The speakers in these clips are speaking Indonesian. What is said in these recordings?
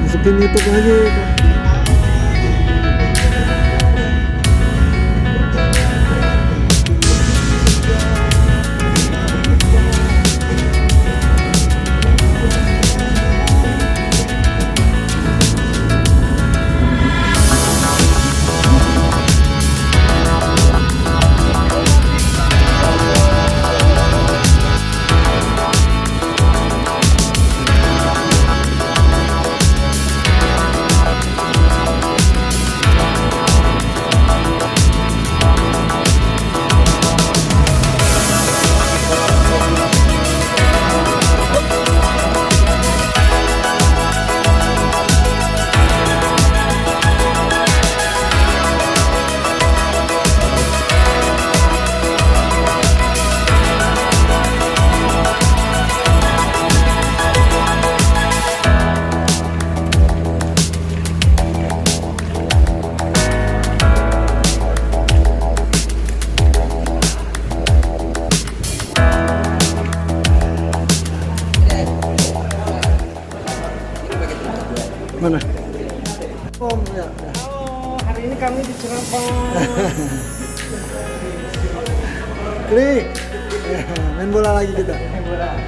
Masukin YouTube lagi. Mana? Om ya. Halo, hari ini kami di Cirebon. Klik. Main bola lagi kita. Main bola.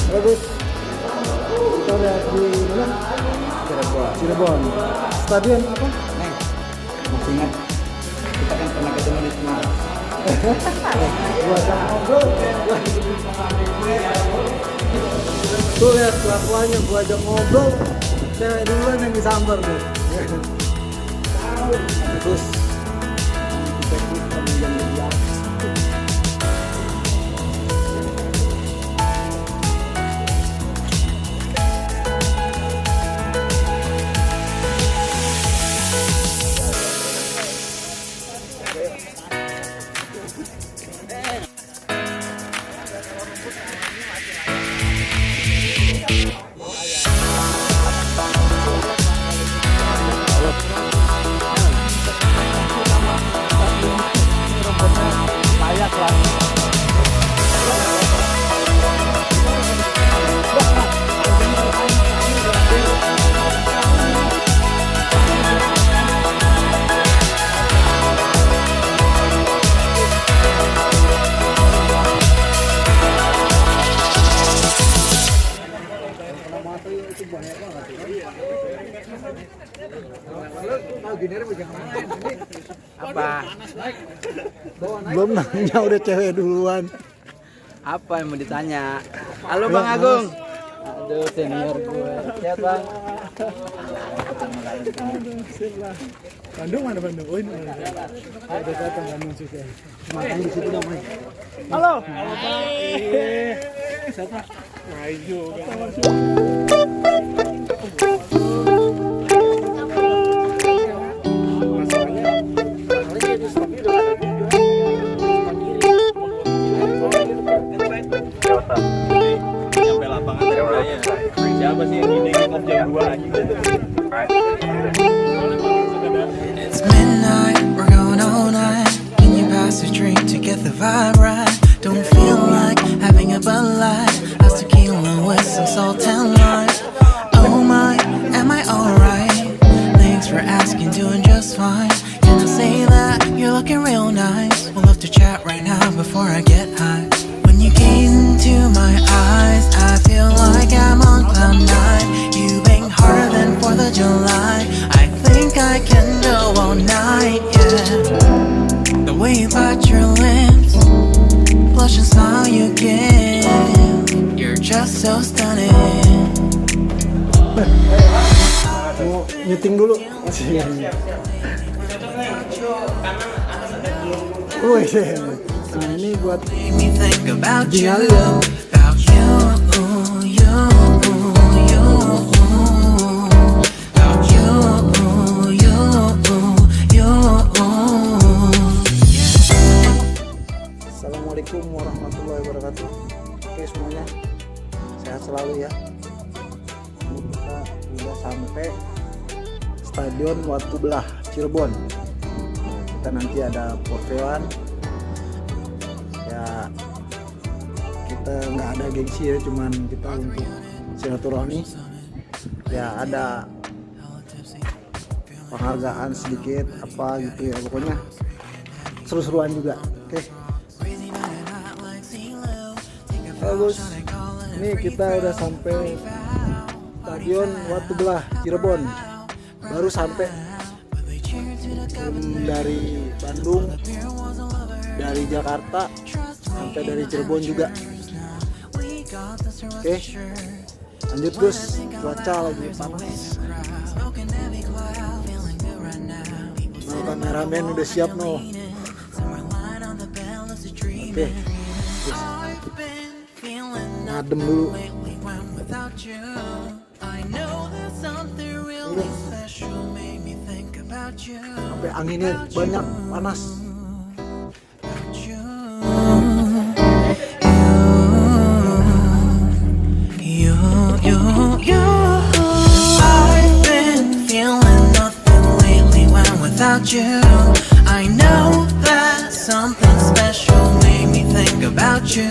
Bagus. Kita lihat di mana? Cirebon. Stadion apa? Neng, masih ingat kita kan pernah ketemu di Semarang. Gua ngobrol. Tuh lihat kelakuannya, gua ajak ngobrol. Cewek duluan yang disambar tuh. Terus kita yang dia. Apa? Belum nanya udah cewek duluan. Apa yang mau ditanya? Halo Bang Agung. Aduh, senior gue. Siap Bang. Bandung mana Bandung? Oh ini. Ada datang Bandung juga. Makan di situ namanya. Halo. Halo Pak. Siapa? Main juga. Sampai lapangan tanya siapa sih yang ide ngomong jam 2 anjing. It's midnight, we're going all night. Can you pass a drink to get the vibe right? Don't feel like having a Bud Light. How's tequila with some salt and lime? Oh my, am I alright? Thanks for asking, doing just fine. Can I say that you're looking real nice? We'll love to chat right now before I get high. When you gaze into my eyes, I feel like I'm on cloud nine. You bang harder than 4th of July. I think I can go all night, yeah. The way you bite your lips, Syuting dulu. Wih, nah ini buat Made me think about you, tinggal ya. about you, you, you, about you, you, you. Assalamualaikum warahmatullahi wabarakatuh. Oke semuanya, sehat selalu ya. Ini kita udah sampai Stadion Watu Belah Cirebon. Kita nanti ada portean ya, kita nggak ada gengsi ya, cuman kita untuk silaturahmi ya, ada penghargaan sedikit apa gitu ya, pokoknya seru-seruan juga. Oke. Bagus, ini kita udah sampai Stadion Watu Belah Cirebon, baru sampai dari Bandung, dari Jakarta, sampai dari Cirebon juga. Oke, lanjut Gus, cuaca lagi panas. Nah, kameramen udah siap no. Oke, Gus. Ngadem dulu. Sampai anginnya banyak, panas. I've been feeling nothing lately when without you. I know that something special made me think about you,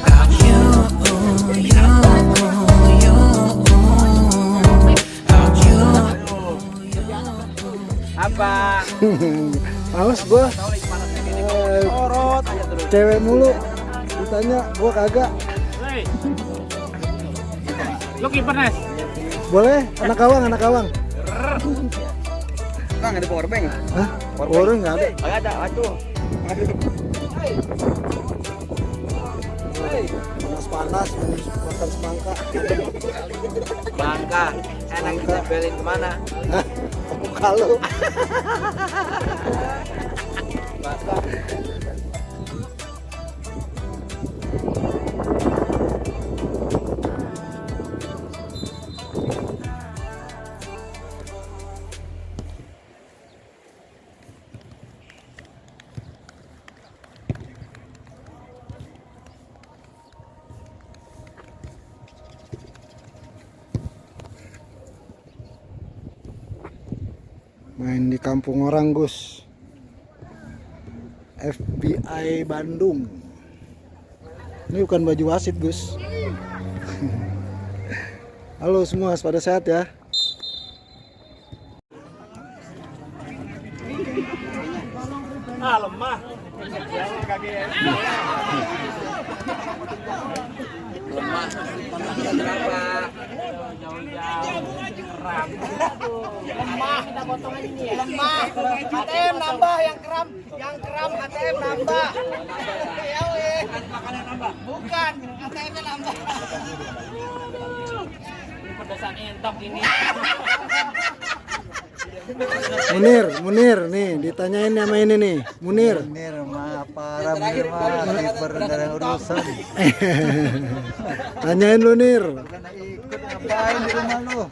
about you, you, you, about you. Apa? Males gua. Cewek mulu. Ditanya gua kagak. Lu kiper Nes? Boleh, anak awang, anak awang. Bang, ada powerbank? Hah? Orang nggak ada. Enggak ada, aduh. Panas-panas, makan semangka. Bangka, enak ditempelin kemana? Hah? Kalau Bangka. main di kampung orang Gus. FBI Bandung. Ini bukan baju wasit Gus. Halo semua, pada sehat ya. Ah, lemah. Lemah. Berapa? Lemah, kita potong aja ini ya. Lemah. ATM nambah, yang kram ATM nambah. Ya weh. Bukan, ATM-nya nambah. Pedesan entok ini. Munir nih ditanyain sama ini nih, Munir. Munir mah parah, Munir mah kiper nggak ada urusan. Tanyain lu Nir. Karena ikut ngapain di rumah lu?